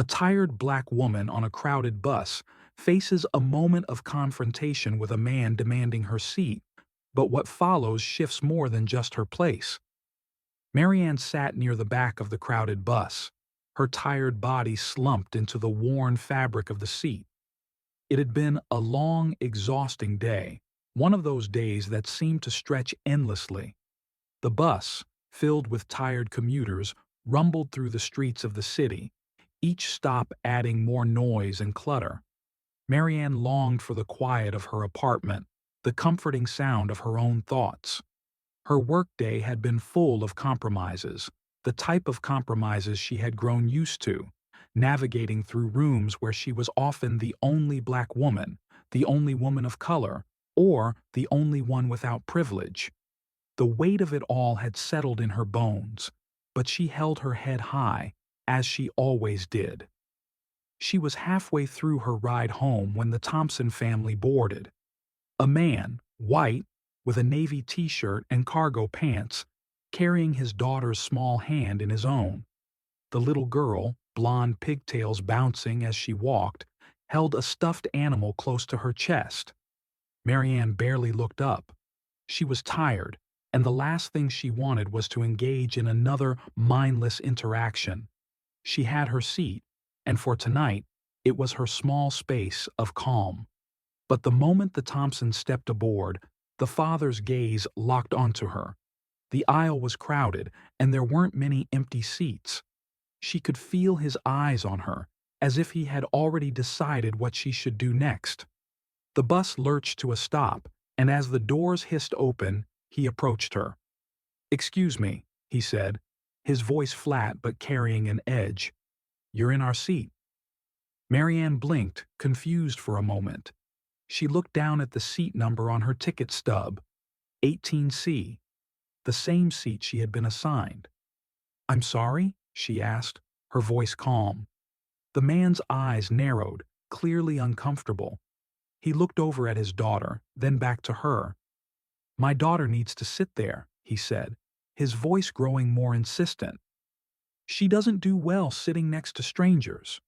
A tired black woman on a crowded bus faces a moment of confrontation with a man demanding her seat, but what follows shifts more than just her place. Marianne sat near the back of the crowded bus, her tired body slumped into the worn fabric of the seat. It had been a long, exhausting day, one of those days that seemed to stretch endlessly. The bus, filled with tired commuters, rumbled through the streets of the city, each stop adding more noise and clutter. Marianne longed for the quiet of her apartment, the comforting sound of her own thoughts. Her workday had been full of compromises, the type of compromises she had grown used to, navigating through rooms where she was often the only black woman, the only woman of color, or the only one without privilege. The weight of it all had settled in her bones, but she held her head high, as she always did. She was halfway through her ride home when the Thompson family boarded. A man, white, with a navy t-shirt and cargo pants, carrying his daughter's small hand in his own. The little girl, blonde pigtails bouncing as she walked, held a stuffed animal close to her chest. Marianne barely looked up. She was tired, and the last thing she wanted was to engage in another mindless interaction. She had her seat, and for tonight, it was her small space of calm. But the moment the Thompsons stepped aboard, the father's gaze locked onto her. The aisle was crowded, and there weren't many empty seats. She could feel his eyes on her, as if he had already decided what she should do next. The bus lurched to a stop, and as the doors hissed open, he approached her. "Excuse me," he said, his voice flat but carrying an edge. "You're in our seat." Marianne blinked, confused for a moment. She looked down at the seat number on her ticket stub, 18C, the same seat she had been assigned. "I'm sorry?" she asked, her voice calm. The man's eyes narrowed, clearly uncomfortable. He looked over at his daughter, then back to her. "My daughter needs to sit there," he said, his voice growing more insistent. "She doesn't do well sitting next to strangers."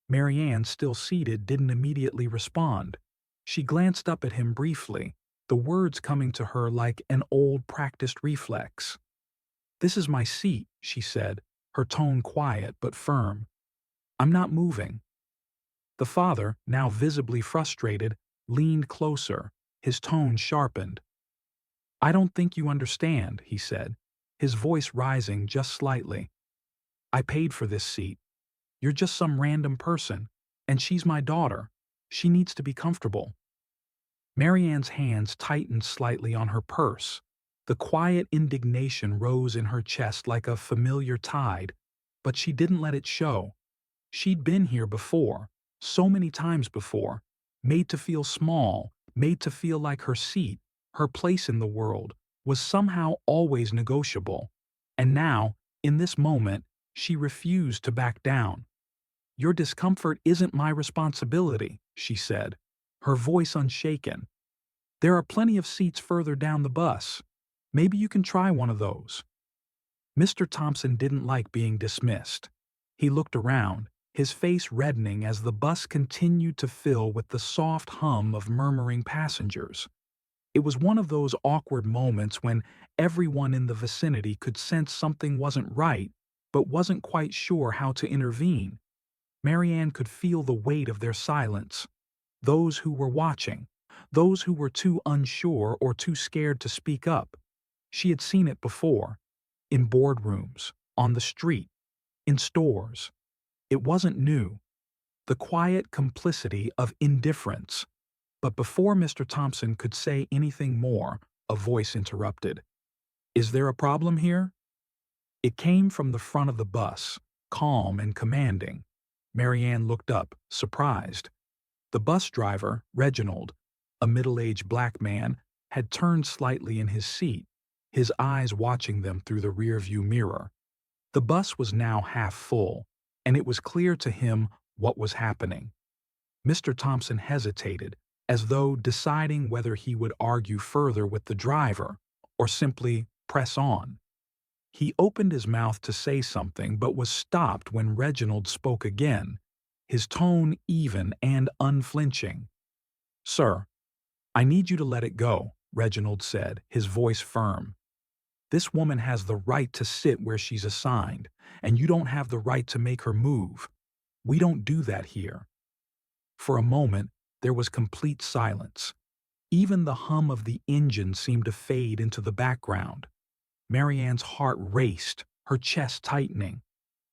Marianne, still seated, didn't immediately respond. She glanced up at him briefly, the words coming to her like an old practiced reflex. "This is my seat," she said, her tone quiet but firm. "I'm not moving." The father, now visibly frustrated, leaned closer, his tone sharpened. "I don't think you understand," he said, his voice rising just slightly. "I paid for this seat. You're just some random person, and she's my daughter. She needs to be comfortable." Marianne's hands tightened slightly on her purse. The quiet indignation rose in her chest like a familiar tide, but she didn't let it show. She'd been here before, so many times before, made to feel small, made to feel like her seat, her place in the world, was somehow always negotiable. And now, in this moment, she refused to back down. "Your discomfort isn't my responsibility," she said, her voice unshaken. "There are plenty of seats further down the bus. Maybe you can try one of those." Mr. Thompson didn't like being dismissed. He looked around, his face reddening as the bus continued to fill with the soft hum of murmuring passengers. It was one of those awkward moments when everyone in the vicinity could sense something wasn't right, but wasn't quite sure how to intervene. Marianne could feel the weight of their silence. Those who were watching, those who were too unsure or too scared to speak up. She had seen it before, in boardrooms, on the street, in stores. It wasn't new. The quiet complicity of indifference. But before Mr. Thompson could say anything more, a voice interrupted. "Is there a problem here?" It came from the front of the bus, calm and commanding. Marianne looked up, surprised. The bus driver, Reginald, a middle-aged black man, had turned slightly in his seat, his eyes watching them through the rearview mirror. The bus was now half full, and it was clear to him what was happening. Mr. Thompson hesitated, as though deciding whether he would argue further with the driver or simply press on. He opened his mouth to say something but was stopped when Reginald spoke again, his tone even and unflinching. "Sir, I need you to let it go," Reginald said, his voice firm. "This woman has the right to sit where she's assigned, and you don't have the right to make her move. We don't do that here." For a moment, there was complete silence. Even the hum of the engine seemed to fade into the background. Marianne's heart raced, her chest tightening.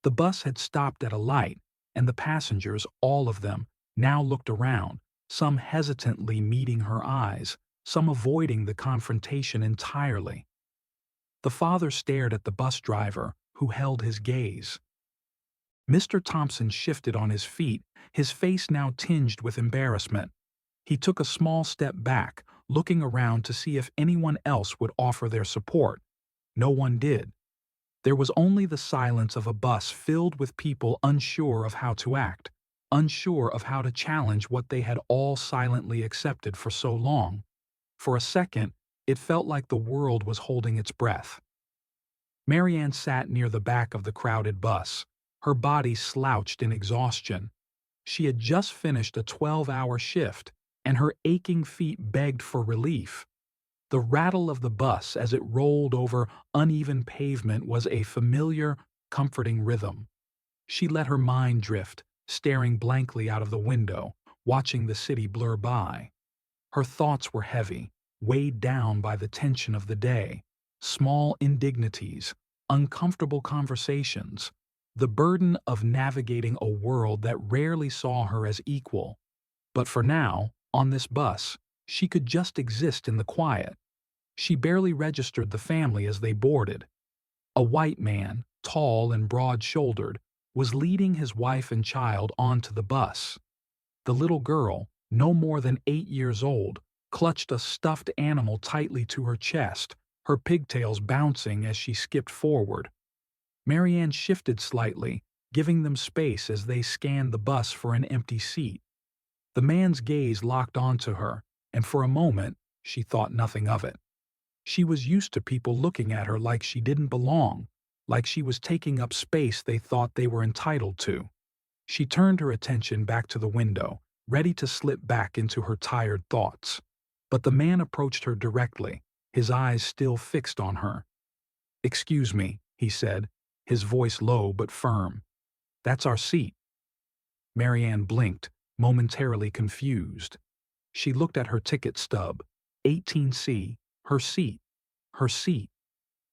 The bus had stopped at a light, and the passengers, all of them, now looked around, some hesitantly meeting her eyes, some avoiding the confrontation entirely. The father stared at the bus driver, who held his gaze. Mr. Thompson shifted on his feet, his face now tinged with embarrassment. He took a small step back, looking around to see if anyone else would offer their support. No one did. There was only the silence of a bus filled with people unsure of how to act, unsure of how to challenge what they had all silently accepted for so long. For a second, it felt like the world was holding its breath. Marianne sat near the back of the crowded bus, her body slouched in exhaustion. She had just finished a 12-hour shift, and her aching feet begged for relief. The rattle of the bus as it rolled over uneven pavement was a familiar, comforting rhythm. She let her mind drift, staring blankly out of the window, watching the city blur by. Her thoughts were heavy, weighed down by the tension of the day, small indignities, uncomfortable conversations, the burden of navigating a world that rarely saw her as equal. But for now, on this bus, she could just exist in the quiet. She barely registered the family as they boarded. A white man, tall and broad-shouldered, was leading his wife and child onto the bus. The little girl, no more than 8 years old, clutched a stuffed animal tightly to her chest, her pigtails bouncing as she skipped forward. Marianne shifted slightly, giving them space as they scanned the bus for an empty seat. The man's gaze locked onto her, and for a moment, she thought nothing of it. She was used to people looking at her like she didn't belong, like she was taking up space they thought they were entitled to. She turned her attention back to the window, ready to slip back into her tired thoughts. But the man approached her directly, his eyes still fixed on her. "Excuse me," he said, his voice low but firm. "That's our seat." Marianne blinked, momentarily confused. She looked at her ticket stub. 18C, her seat. Her seat.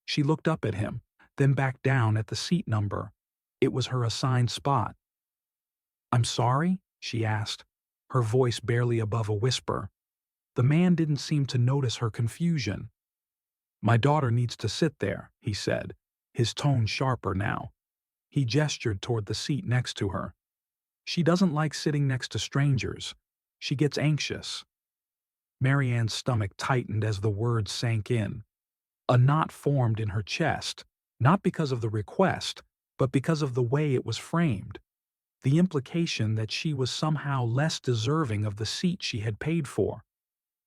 She looked up at him, then back down at the seat number. It was her assigned spot. "I'm sorry?" she asked, her voice barely above a whisper. The man didn't seem to notice her confusion. "My daughter needs to sit there," he said, his tone sharper now. He gestured toward the seat next to her. "She doesn't like sitting next to strangers. She gets anxious." Marianne's stomach tightened as the words sank in. A knot formed in her chest, not because of the request, but because of the way it was framed. The implication that she was somehow less deserving of the seat she had paid for.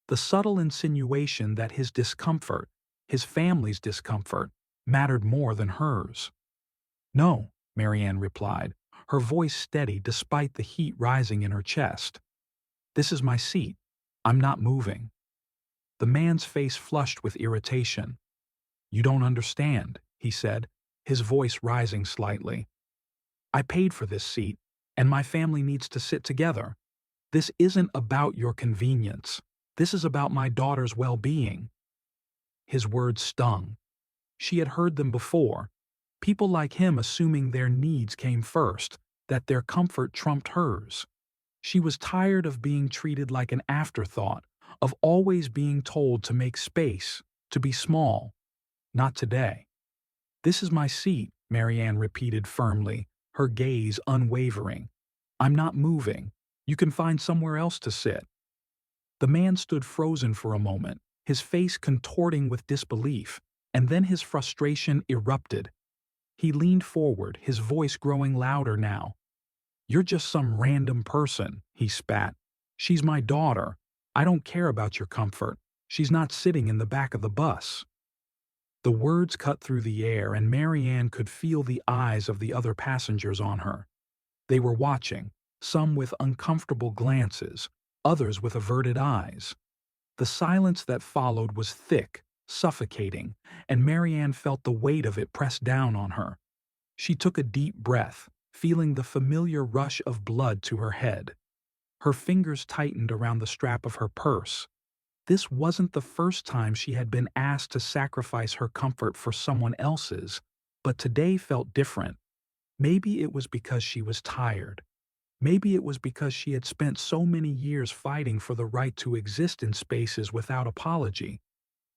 The subtle insinuation that his discomfort, his family's discomfort, mattered more than hers. "No," Marianne replied, her voice steady despite the heat rising in her chest. "This is my seat. I'm not moving." The man's face flushed with irritation. "You don't understand," he said, his voice rising slightly. "I paid for this seat, and my family needs to sit together. This isn't about your convenience. This is about my daughter's well-being." His words stung. She had heard them before. People like him assuming their needs came first, that their comfort trumped hers. She was tired of being treated like an afterthought, of always being told to make space, to be small. Not today. "This is my seat," Marianne repeated firmly, her gaze unwavering. "I'm not moving. You can find somewhere else to sit." The man stood frozen for a moment, his face contorting with disbelief, and then his frustration erupted. He leaned forward, his voice growing louder now. "You're just some random person," he spat. "She's my daughter. I don't care about your comfort. She's not sitting in the back of the bus." The words cut through the air, and Marianne could feel the eyes of the other passengers on her. They were watching, some with uncomfortable glances, others with averted eyes. The silence that followed was thick, suffocating, and Marianne felt the weight of it press down on her. She took a deep breath, feeling the familiar rush of blood to her head. Her fingers tightened around the strap of her purse. This wasn't the first time she had been asked to sacrifice her comfort for someone else's, but today felt different. Maybe it was because she was tired. Maybe it was because she had spent so many years fighting for the right to exist in spaces without apology.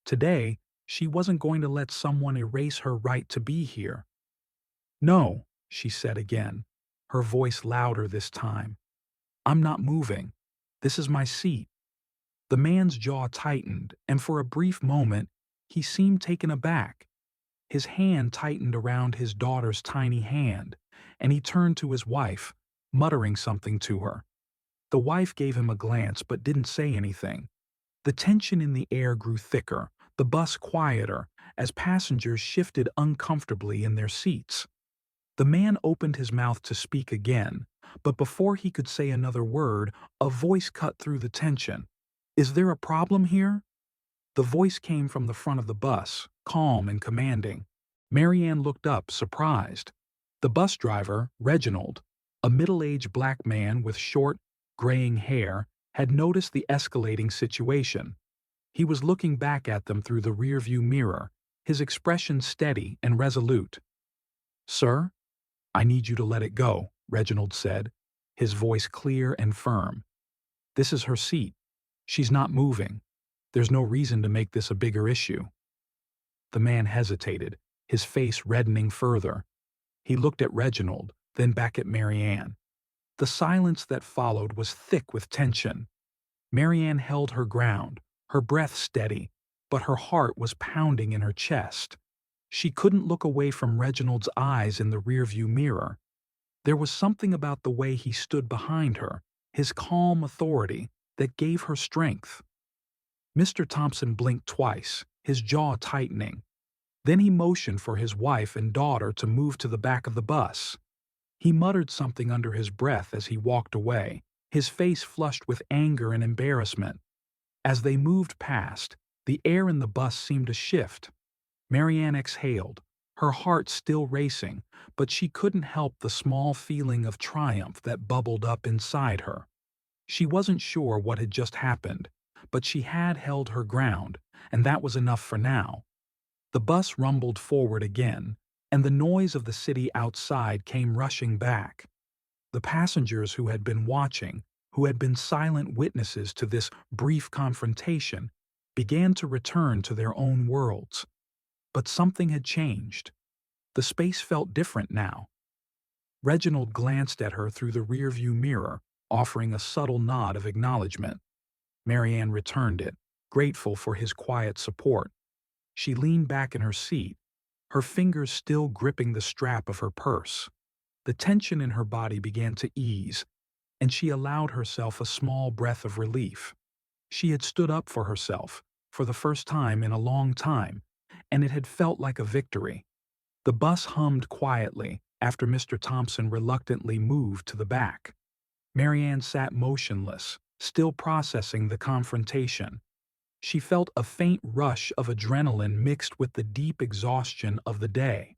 Today, she wasn't going to let someone erase her right to be here. "No," she said again, her voice louder this time. "I'm not moving. This is my seat." The man's jaw tightened, and for a brief moment, he seemed taken aback. His hand tightened around his daughter's tiny hand, and he turned to his wife, muttering something to her. The wife gave him a glance but didn't say anything. The tension in the air grew thicker, the bus quieter, as passengers shifted uncomfortably in their seats. The man opened his mouth to speak again, but before he could say another word, a voice cut through the tension. "Is there a problem here?" The voice came from the front of the bus, calm and commanding. Marianne looked up, surprised. The bus driver, Reginald, a middle-aged black man with short, graying hair, had noticed the escalating situation. He was looking back at them through the rearview mirror, his expression steady and resolute. "Sir, I need you to let it go," Reginald said, his voice clear and firm. "This is her seat. She's not moving. There's no reason to make this a bigger issue." The man hesitated, his face reddening further. He looked at Reginald, then back at Marianne. The silence that followed was thick with tension. Marianne held her ground, her breath steady, but her heart was pounding in her chest. She couldn't look away from Reginald's eyes in the rearview mirror. There was something about the way he stood behind her, his calm authority, that gave her strength. Mr. Thompson blinked twice, his jaw tightening. Then he motioned for his wife and daughter to move to the back of the bus. He muttered something under his breath as he walked away, his face flushed with anger and embarrassment. As they moved past, the air in the bus seemed to shift. Marianne exhaled, her heart still racing, but she couldn't help the small feeling of triumph that bubbled up inside her. She wasn't sure what had just happened, but she had held her ground, and that was enough for now. The bus rumbled forward again, and the noise of the city outside came rushing back. The passengers who had been watching, who had been silent witnesses to this brief confrontation, began to return to their own worlds. But something had changed. The space felt different now. Reginald glanced at her through the rearview mirror, offering a subtle nod of acknowledgement. Marianne returned it, grateful for his quiet support. She leaned back in her seat, her fingers still gripping the strap of her purse. The tension in her body began to ease, and she allowed herself a small breath of relief. She had stood up for herself, for the first time in a long time, and it had felt like a victory. The bus hummed quietly after Mr. Thompson reluctantly moved to the back. Marianne sat motionless, still processing the confrontation. She felt a faint rush of adrenaline mixed with the deep exhaustion of the day.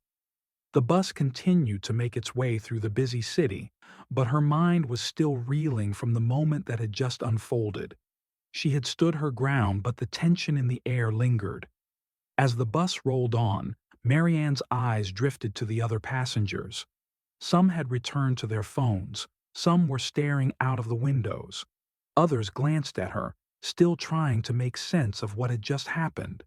The bus continued to make its way through the busy city, but her mind was still reeling from the moment that had just unfolded. She had stood her ground, but the tension in the air lingered. As the bus rolled on, Marianne's eyes drifted to the other passengers. Some had returned to their phones, some were staring out of the windows. Others glanced at her, still trying to make sense of what had just happened.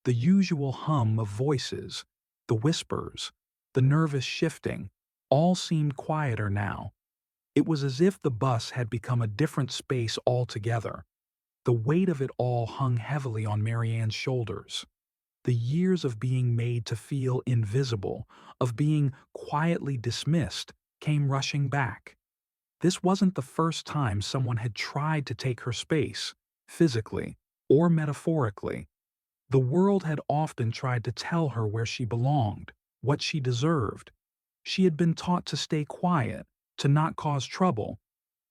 The usual hum of voices, the whispers, the nervous shifting, all seemed quieter now. It was as if the bus had become a different space altogether. The weight of it all hung heavily on Marianne's shoulders. The years of being made to feel invisible, of being quietly dismissed, came rushing back. This wasn't the first time someone had tried to take her space, physically or metaphorically. The world had often tried to tell her where she belonged, what she deserved. She had been taught to stay quiet, to not cause trouble.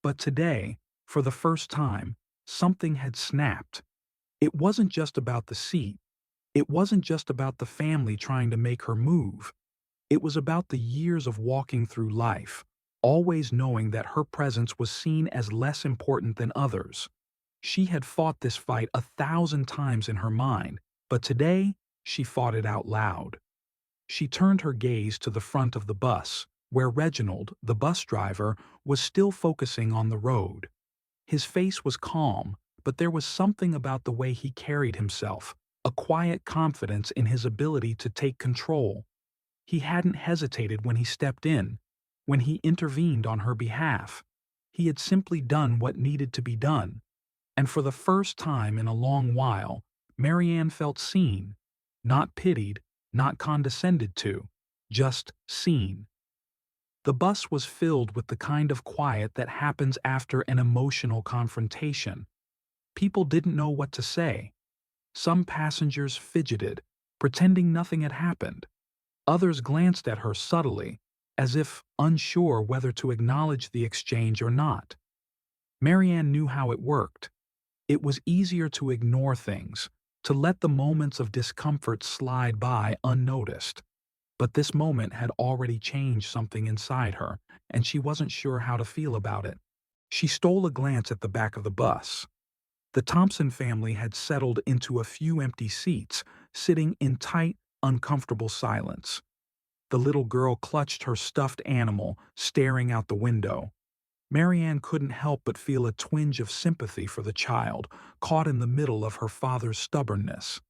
But today, for the first time, something had snapped. It wasn't just about the seat. It wasn't just about the family trying to make her move. It was about the years of walking through life, always knowing that her presence was seen as less important than others. She had fought this fight 1,000 times in her mind, but today she fought it out loud. She turned her gaze to the front of the bus, where Reginald, the bus driver, was still focusing on the road. His face was calm, but there was something about the way he carried himself, a quiet confidence in his ability to take control. He hadn't hesitated when he stepped in, when he intervened on her behalf. He had simply done what needed to be done. And for the first time in a long while, Marianne felt seen, not pitied, not condescended to, just seen. The bus was filled with the kind of quiet that happens after an emotional confrontation. People didn't know what to say. Some passengers fidgeted, pretending nothing had happened. Others glanced at her subtly, as if unsure whether to acknowledge the exchange or not. Marianne knew how it worked. It was easier to ignore things, to let the moments of discomfort slide by unnoticed. But this moment had already changed something inside her, and she wasn't sure how to feel about it. She stole a glance at the back of the bus. The Thompson family had settled into a few empty seats, sitting in tight, uncomfortable silence. The little girl clutched her stuffed animal, staring out the window. Marianne couldn't help but feel a twinge of sympathy for the child, caught in the middle of her father's stubbornness.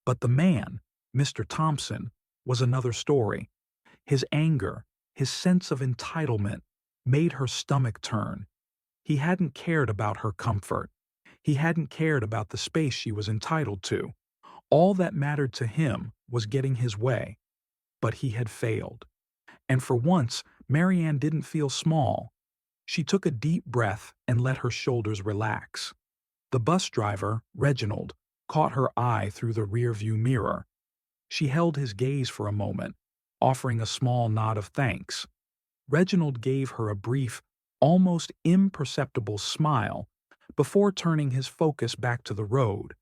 But the man, Mr. Thompson, was another story. His anger, his sense of entitlement, made her stomach turn. He hadn't cared about her comfort. He hadn't cared about the space she was entitled to. All that mattered to him was getting his way. But he had failed. And for once, Marianne didn't feel small. She took a deep breath and let her shoulders relax. The bus driver, Reginald, caught her eye through the rearview mirror. She held his gaze for a moment, offering a small nod of thanks. Reginald gave her a brief, almost imperceptible smile before turning his focus back to the road.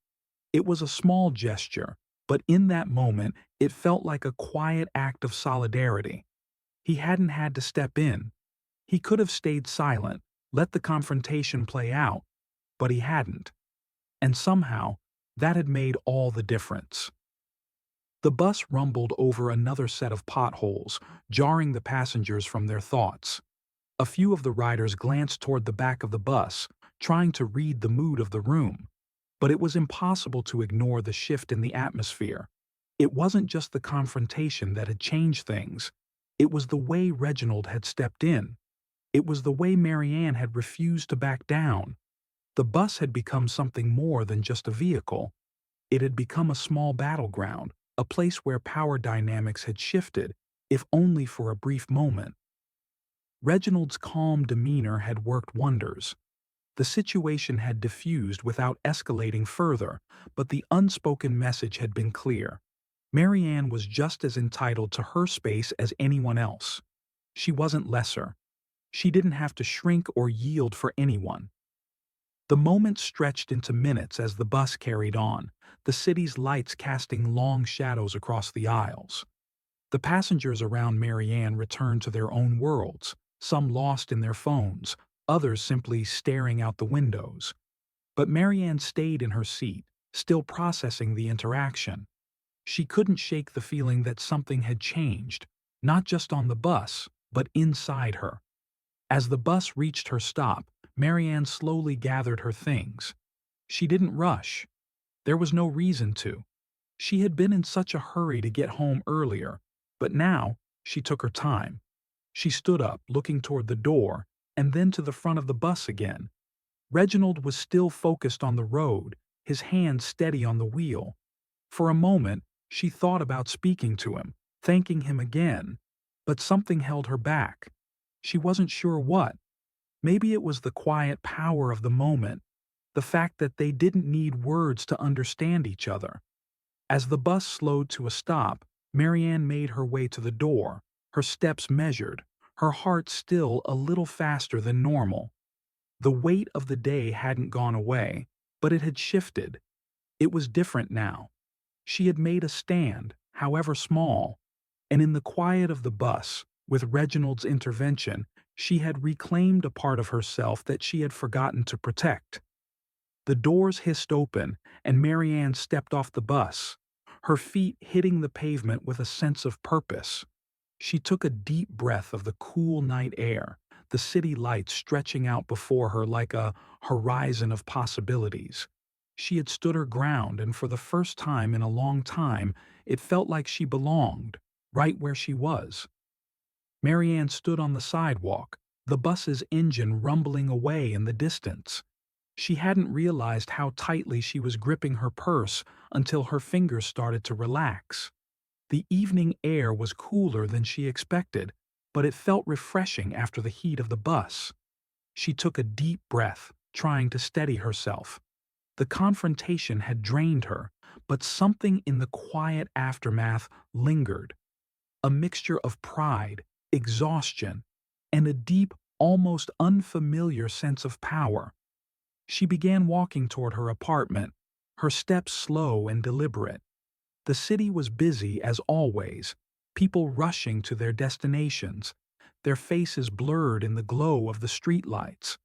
It was a small gesture, but in that moment it felt like a quiet act of solidarity. He hadn't had to step in. He could have stayed silent, let the confrontation play out, but he hadn't. And somehow, that had made all the difference. The bus rumbled over another set of potholes, jarring the passengers from their thoughts. A few of the riders glanced toward the back of the bus, trying to read the mood of the room. But it was impossible to ignore the shift in the atmosphere. It wasn't just the confrontation that had changed things. It was the way Reginald had stepped in. It was the way Marianne had refused to back down. The bus had become something more than just a vehicle. It had become a small battleground, a place where power dynamics had shifted, if only for a brief moment. Reginald's calm demeanor had worked wonders. The situation had diffused without escalating further, but the unspoken message had been clear. Marianne was just as entitled to her space as anyone else. She wasn't lesser. She didn't have to shrink or yield for anyone. The moment stretched into minutes as the bus carried on, the city's lights casting long shadows across the aisles. The passengers around Marianne returned to their own worlds, some lost in their phones, others simply staring out the windows. But Marianne stayed in her seat, still processing the interaction. She couldn't shake the feeling that something had changed, not just on the bus, but inside her. As the bus reached her stop, Marianne slowly gathered her things. She didn't rush. There was no reason to. She had been in such a hurry to get home earlier, but now she took her time. She stood up, looking toward the door, and then to the front of the bus again. Reginald was still focused on the road, his hand steady on the wheel. For a moment, she thought about speaking to him, thanking him again, but something held her back. She wasn't sure what. Maybe it was the quiet power of the moment, the fact that they didn't need words to understand each other. As the bus slowed to a stop, Marianne made her way to the door, her steps measured, her heart still a little faster than normal. The weight of the day hadn't gone away, but it had shifted. It was different now. She had made a stand, however small, and in the quiet of the bus, with Reginald's intervention, she had reclaimed a part of herself that she had forgotten to protect. The doors hissed open, and Marianne stepped off the bus, her feet hitting the pavement with a sense of purpose. She took a deep breath of the cool night air, the city lights stretching out before her like a horizon of possibilities. She had stood her ground, and for the first time in a long time, it felt like she belonged, right where she was. Marianne stood on the sidewalk, the bus's engine rumbling away in the distance. She hadn't realized how tightly she was gripping her purse until her fingers started to relax. The evening air was cooler than she expected, but it felt refreshing after the heat of the bus. She took a deep breath, trying to steady herself. The confrontation had drained her, but something in the quiet aftermath lingered. A mixture of pride, exhaustion, and a deep, almost unfamiliar sense of power. She began walking toward her apartment, her steps slow and deliberate. The city was busy as always, people rushing to their destinations, their faces blurred in the glow of the streetlights.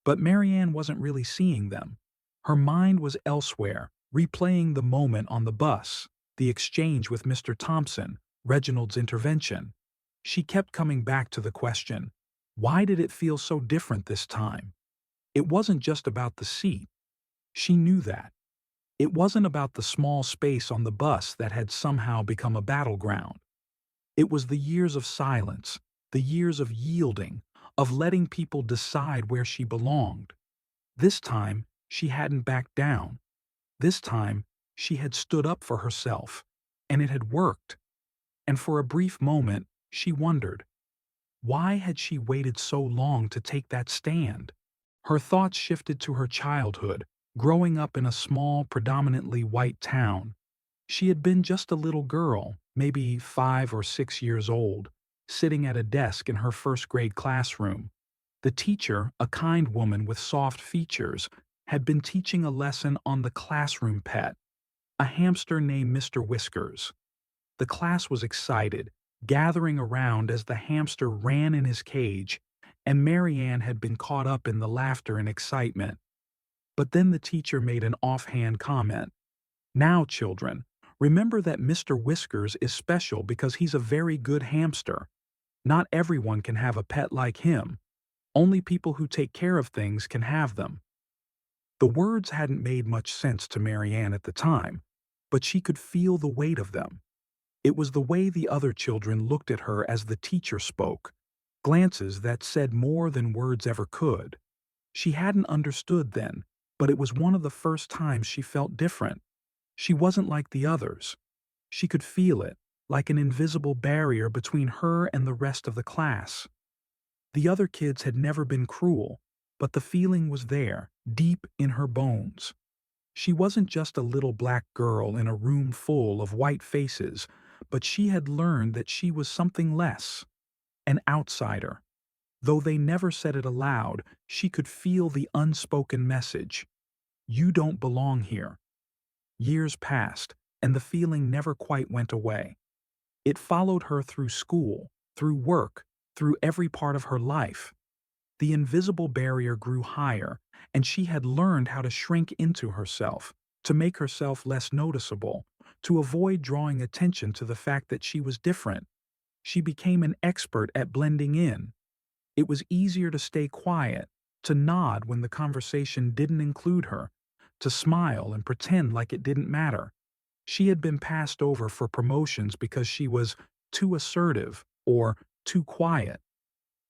But Marianne wasn't really seeing them. Her mind was elsewhere, replaying the moment on the bus, the exchange with Mr. Thompson, Reginald's intervention. She kept coming back to the question, why did it feel so different this time? It wasn't just about the seat. She knew that. It wasn't about the small space on the bus that had somehow become a battleground. It was the years of silence, the years of yielding, of letting people decide where she belonged. This time, she hadn't backed down. This time, she had stood up for herself, and it had worked. And for a brief moment, she wondered, why had she waited so long to take that stand? Her thoughts shifted to her childhood, growing up in a small, predominantly white town. She had been just a little girl, maybe 5 or 6 years old, sitting at a desk in her first-grade classroom. The teacher, a kind woman with soft features, had been teaching a lesson on the classroom pet, a hamster named Mr. Whiskers. The class was excited, gathering around as the hamster ran in his cage, and Marianne had been caught up in the laughter and excitement. But then the teacher made an offhand comment. Now, children, remember that Mr. Whiskers is special because he's a very good hamster. Not everyone can have a pet like him. Only people who take care of things can have them. The words hadn't made much sense to Marianne at the time, but she could feel the weight of them. It was the way the other children looked at her as the teacher spoke, glances that said more than words ever could. She hadn't understood then, but it was one of the first times she felt different. She wasn't like the others. She could feel it, like an invisible barrier between her and the rest of the class. The other kids had never been cruel, but the feeling was there, deep in her bones. She wasn't just a little black girl in a room full of white faces, but she had learned that she was something less, an outsider. Though they never said it aloud, she could feel the unspoken message. You don't belong here. Years passed, and the feeling never quite went away. It followed her through school, through work, through every part of her life. The invisible barrier grew higher, and she had learned how to shrink into herself, to make herself less noticeable, to avoid drawing attention to the fact that she was different. She became an expert at blending in. It was easier to stay quiet, to nod when the conversation didn't include her, to smile and pretend like it didn't matter. She had been passed over for promotions because she was too assertive or too quiet.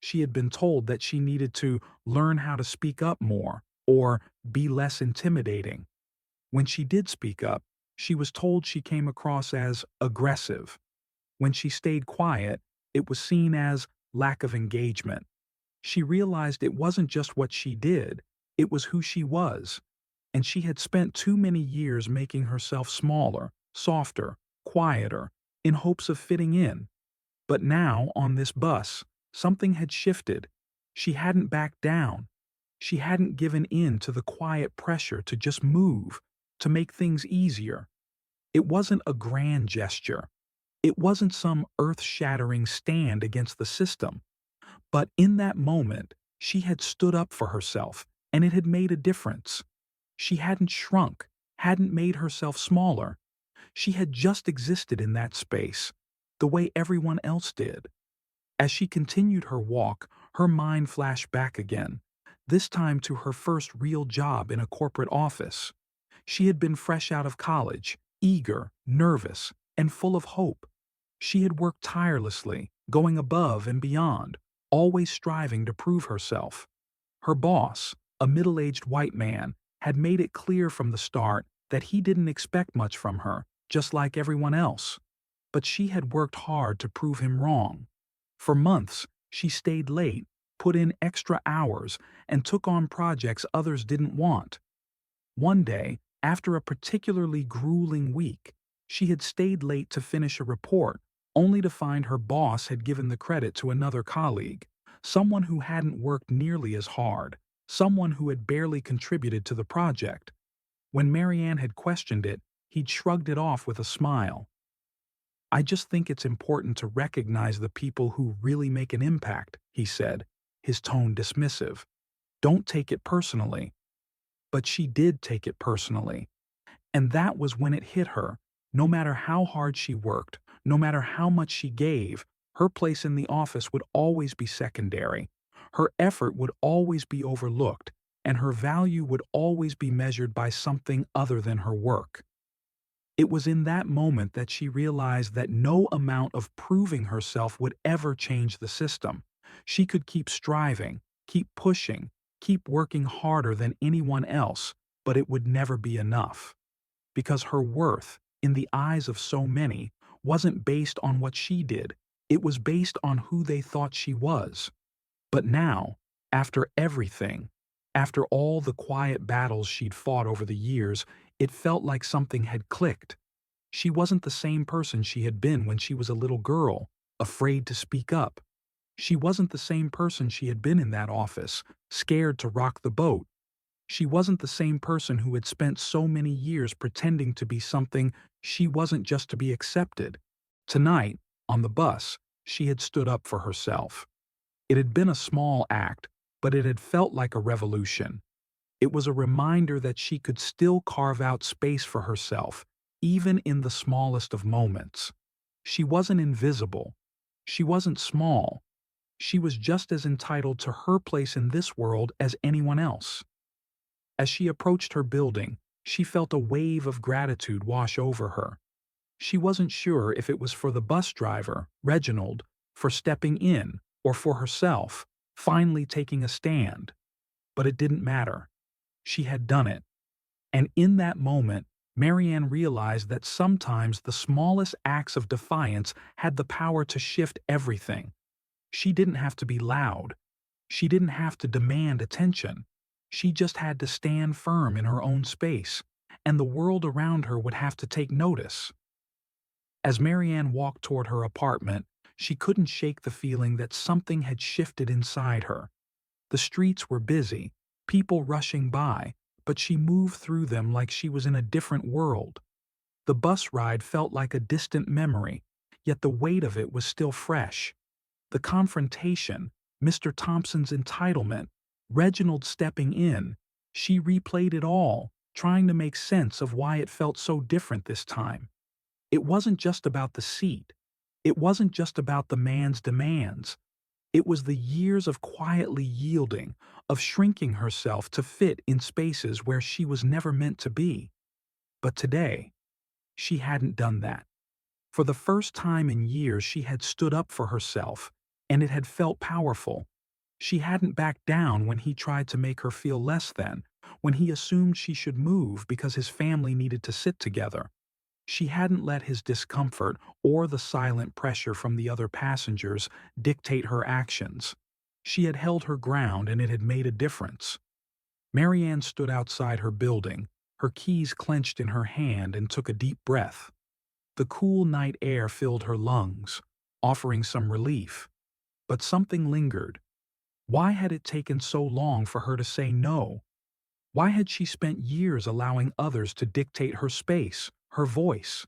She had been told that she needed to learn how to speak up more or be less intimidating. When she did speak up, she was told she came across as aggressive. When she stayed quiet, it was seen as lack of engagement. She realized it wasn't just what she did, it was who she was. And she had spent too many years making herself smaller, softer, quieter, in hopes of fitting in. But now, on this bus, something had shifted. She hadn't backed down. She hadn't given in to the quiet pressure to just move, to make things easier. It wasn't a grand gesture. It wasn't some earth-shattering stand against the system. But in that moment, she had stood up for herself, and it had made a difference. She hadn't shrunk, hadn't made herself smaller. She had just existed in that space, the way everyone else did. As she continued her walk, her mind flashed back again, this time to her first real job in a corporate office. She had been fresh out of college, eager, nervous, and full of hope. She had worked tirelessly, going above and beyond, always striving to prove herself. Her boss, a middle-aged white man, had made it clear from the start that he didn't expect much from her, just like everyone else. But she had worked hard to prove him wrong. For months, she stayed late, put in extra hours, and took on projects others didn't want. One day, after a particularly grueling week, she had stayed late to finish a report, only to find her boss had given the credit to another colleague, someone who hadn't worked nearly as hard, someone who had barely contributed to the project. When Marianne had questioned it, he'd shrugged it off with a smile. "I just think it's important to recognize the people who really make an impact," he said, his tone dismissive. "Don't take it personally." But she did take it personally. And that was when it hit her. No matter how hard she worked, no matter how much she gave, her place in the office would always be secondary. Her effort would always be overlooked, and her value would always be measured by something other than her work. It was in that moment that she realized that no amount of proving herself would ever change the system. She could keep striving, keep pushing, keep working harder than anyone else, but it would never be enough. Because her worth, in the eyes of so many, wasn't based on what she did, it was based on who they thought she was. But now, after everything, after all the quiet battles she'd fought over the years, it felt like something had clicked. She wasn't the same person she had been when she was a little girl, afraid to speak up. She wasn't the same person she had been in that office, scared to rock the boat. She wasn't the same person who had spent so many years pretending to be something she wasn't just to be accepted. Tonight, on the bus, she had stood up for herself. It had been a small act, but it had felt like a revolution. It was a reminder that she could still carve out space for herself, even in the smallest of moments. She wasn't invisible. She wasn't small. She was just as entitled to her place in this world as anyone else. As she approached her building, she felt a wave of gratitude wash over her. She wasn't sure if it was for the bus driver, Reginald, for stepping in, or for herself, finally taking a stand. But it didn't matter. She had done it. And in that moment, Marianne realized that sometimes the smallest acts of defiance had the power to shift everything. She didn't have to be loud. She didn't have to demand attention. She just had to stand firm in her own space, and the world around her would have to take notice. As Marianne walked toward her apartment, she couldn't shake the feeling that something had shifted inside her. The streets were busy, people rushing by, but she moved through them like she was in a different world. The bus ride felt like a distant memory, yet the weight of it was still fresh. The confrontation, Mr. Thompson's entitlement, Reginald stepping in, she replayed it all, trying to make sense of why it felt so different this time. It wasn't just about the seat. It wasn't just about the man's demands. It was the years of quietly yielding, of shrinking herself to fit in spaces where she was never meant to be. But today, she hadn't done that. For the first time in years, she had stood up for herself, and it had felt powerful. She hadn't backed down when he tried to make her feel less than, when he assumed she should move because his family needed to sit together. She hadn't let his discomfort or the silent pressure from the other passengers dictate her actions. She had held her ground, and it had made a difference. Marianne stood outside her building, her keys clenched in her hand, and took a deep breath. The cool night air filled her lungs, offering some relief. But something lingered. Why had it taken so long for her to say no? Why had she spent years allowing others to dictate her space, her voice?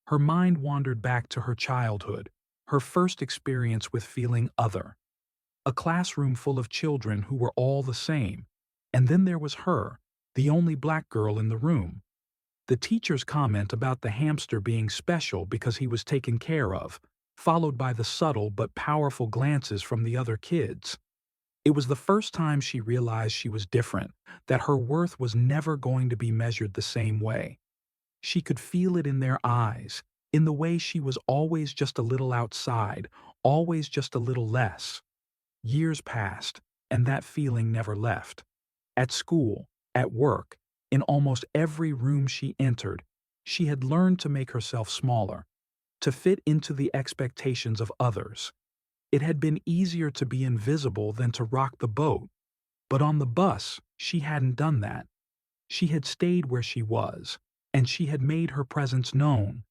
Her mind wandered back to her childhood, her first experience with feeling other. A classroom full of children who were all the same. And then there was her, the only black girl in the room. The teacher's comment about the hamster being special because he was taken care of, followed by the subtle but powerful glances from the other kids. It was the first time she realized she was different, that her worth was never going to be measured the same way. She could feel it in their eyes, in the way she was always just a little outside, always just a little less. Years passed, and that feeling never left. At school, at work, in almost every room she entered, she had learned to make herself smaller, to fit into the expectations of others. It had been easier to be invisible than to rock the boat, but on the bus, she hadn't done that. She had stayed where she was, and she had made her presence known.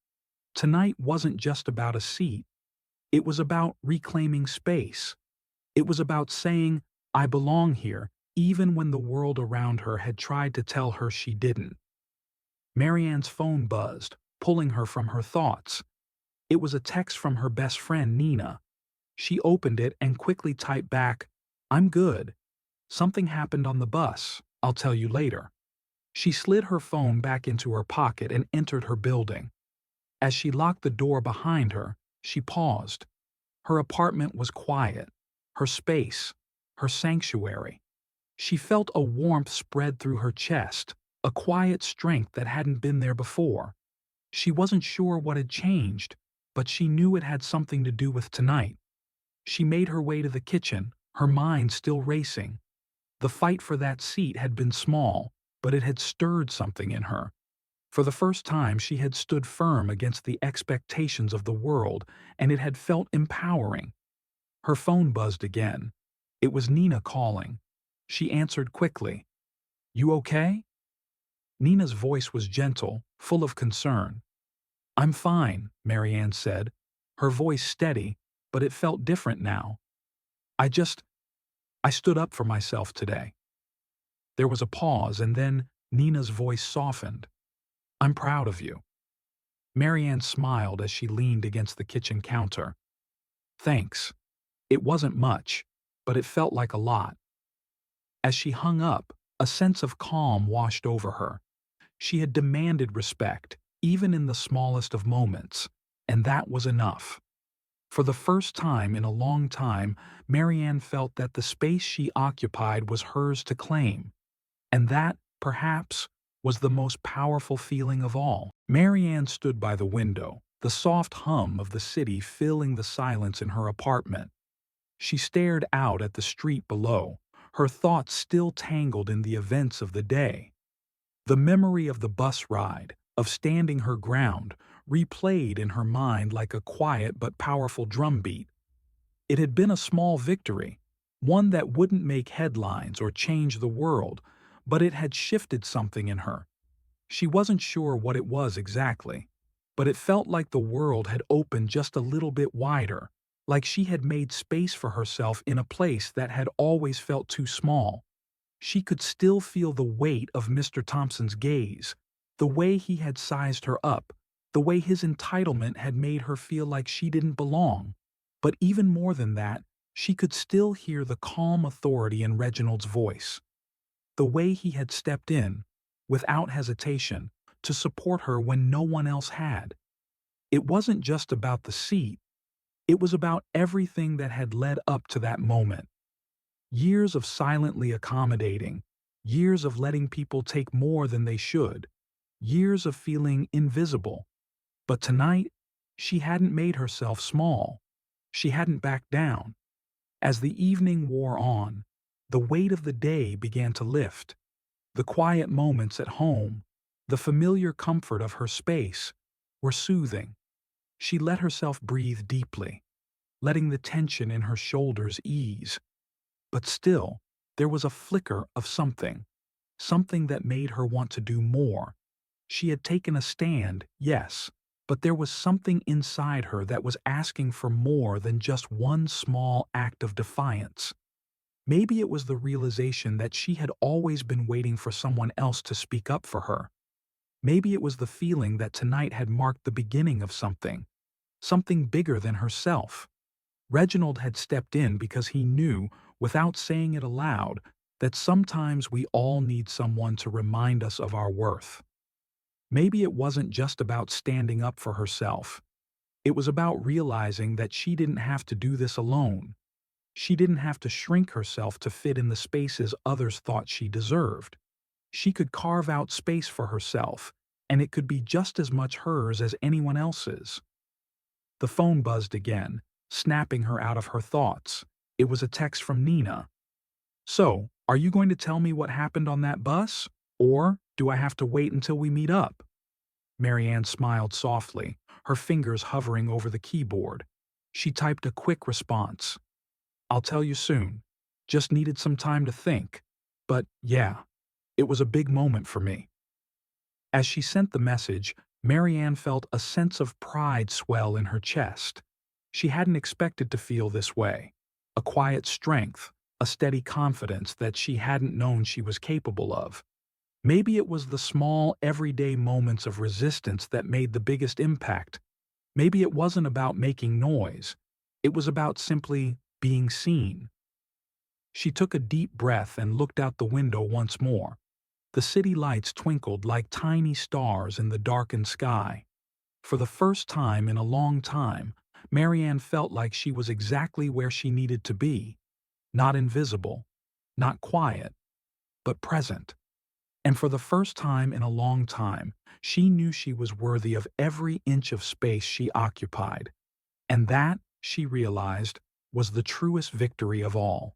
Tonight wasn't just about a seat. It was about reclaiming space. It was about saying, I belong here, even when the world around her had tried to tell her she didn't. Marianne's phone buzzed, pulling her from her thoughts. It was a text from her best friend, Nina. She opened it and quickly typed back, I'm good. Something happened on the bus. I'll tell you later. She slid her phone back into her pocket and entered her building. As she locked the door behind her, she paused. Her apartment was quiet, her space, her sanctuary. She felt a warmth spread through her chest, a quiet strength that hadn't been there before. She wasn't sure what had changed, but she knew it had something to do with tonight. She made her way to the kitchen, her mind still racing. The fight for that seat had been small, but it had stirred something in her. For the first time, she had stood firm against the expectations of the world, and it had felt empowering. Her phone buzzed again. It was Nina calling. She answered quickly. You okay? Nina's voice was gentle, full of concern. I'm fine, Marianne said, her voice steady, but it felt different now. I stood up for myself today. There was a pause, and then Nina's voice softened. I'm proud of you. Marianne smiled as she leaned against the kitchen counter. Thanks. It wasn't much, but it felt like a lot. As she hung up, a sense of calm washed over her. She had demanded respect, even in the smallest of moments, and that was enough. For the first time in a long time, Marianne felt that the space she occupied was hers to claim. And that, perhaps, was the most powerful feeling of all. Marianne stood by the window, the soft hum of the city filling the silence in her apartment. She stared out at the street below, her thoughts still tangled in the events of the day. The memory of the bus ride, of standing her ground, replayed in her mind like a quiet but powerful drumbeat. It had been a small victory, one that wouldn't make headlines or change the world, but it had shifted something in her. She wasn't sure what it was exactly, but it felt like the world had opened just a little bit wider, like she had made space for herself in a place that had always felt too small. She could still feel the weight of Mr. Thompson's gaze, the way he had sized her up, the way his entitlement had made her feel like she didn't belong. But even more than that, she could still hear the calm authority in Reginald's voice. The way he had stepped in, without hesitation, to support her when no one else had. It wasn't just about the seat. It was about everything that had led up to that moment. Years of silently accommodating, years of letting people take more than they should, years of feeling invisible. But tonight, she hadn't made herself small. She hadn't backed down. As the evening wore on, the weight of the day began to lift. The quiet moments at home, the familiar comfort of her space, were soothing. She let herself breathe deeply, letting the tension in her shoulders ease. But still, there was a flicker of something that made her want to do more. She had taken a stand, yes, But there was something inside her that was asking for more than just one small act of defiance. Maybe it was the realization that she had always been waiting for someone else to speak up for her. Maybe it was the feeling that tonight had marked the beginning of something bigger than herself. Reginald had stepped in because he knew, without saying it aloud, that sometimes we all need someone to remind us of our worth. Maybe it wasn't just about standing up for herself. It was about realizing that she didn't have to do this alone. She didn't have to shrink herself to fit in the spaces others thought she deserved. She could carve out space for herself, and it could be just as much hers as anyone else's. The phone buzzed again, snapping her out of her thoughts. It was a text from Nina. "So, are you going to tell me what happened on that bus? Or do I have to wait until we meet up?" Marianne smiled softly, her fingers hovering over the keyboard. She typed a quick response. "I'll tell you soon. Just needed some time to think. But yeah, it was a big moment for me." As she sent the message, Marianne felt a sense of pride swell in her chest. She hadn't expected to feel this way. A quiet strength, a steady confidence that she hadn't known she was capable of. Maybe it was the small, everyday moments of resistance that made the biggest impact. Maybe it wasn't about making noise. It was about simply being seen. She took a deep breath and looked out the window once more. The city lights twinkled like tiny stars in the darkened sky. For the first time in a long time, Marianne felt like she was exactly where she needed to be. Not invisible, not quiet, but present. And for the first time in a long time, she knew she was worthy of every inch of space she occupied. And that, she realized, was the truest victory of all.